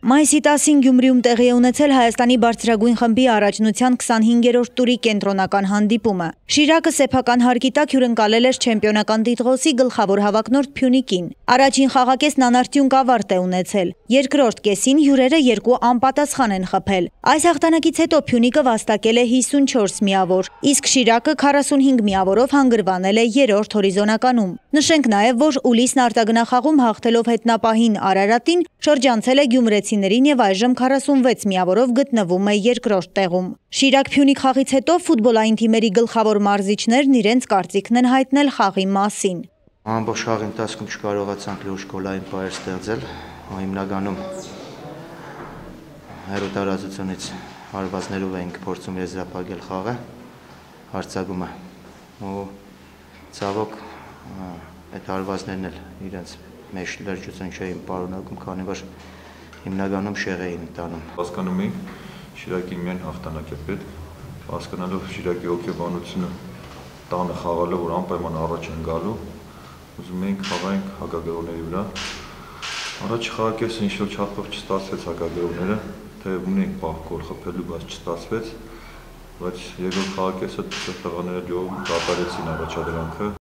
Մայիսի 10-ին Գյումրիում տեղի է ունեցել Հայաստանի բարձրագույն խմբի առաջնության 25-րդ տուրի կենտրոնական հանդիպումը։ Շիրակը սեփական հարկի տակ հյուրընկալել էր չեմպիոնական տիտղոսի գլխավոր հավակնորդ Փյունիկին։ Առաջին խաղակեսն անարդյունք ավարտ է ունեցել։ Երկրորդ կեսին հյուրերը 2 անպատասխան են խփել։ Այս հաղթանակից հետո Փյունիկը վաստակել է 54 միավոր, իսկ Շիրակը 45 միավորով հանգրվանել է 3-րդ հորիզոնականում։ Նշենք նաև, որ Ուլիսն արտագնախաղում հաղթելով հետնապահին Արարատին շրջանցել է գյումրեցիներին եւ այժմ 46 միավորով գտնվում է երկրորդ տեղում։ Շիրակ-Փյունիկ խաղից հետո ֆուտբոլային թիմերի գլխավոր մարզիչներն իրենց կարծիքն են հայտնել խաղի մասին։ Ամբողջ խաղի ընթացքում չկարողացանք լուրջ գոլային պայեր ստեղծել, հիմնականում հեռուտարածությունից հարվածներով էինք փորձում եզրափակել խաղը, հարձակումը ու ցավոք այդ հարվածներն էլ իրենց մեջ լրջություն չէին պարունակում, քանի որ հիմնականում շեղ էին տանում։ Հասկանում ենք, Շիրակի միայն հաղթանակ է պետք, հասկանալով Շիրակի հոգեբանությունը տանը խաղալով, որ անպայման առաջ են գալու, ուզում ենք խաղայինք հակագերոների վրա։ Առաջի խաղակեսը ինչ-որ չափով չստացվեց հակագերոները, թեև ունենք պահ գոլ խփելու, բայց չստացվեց, բայց երկրորդ խաղակեսը տղաները լիովին կատարեցին առաջադրանքը։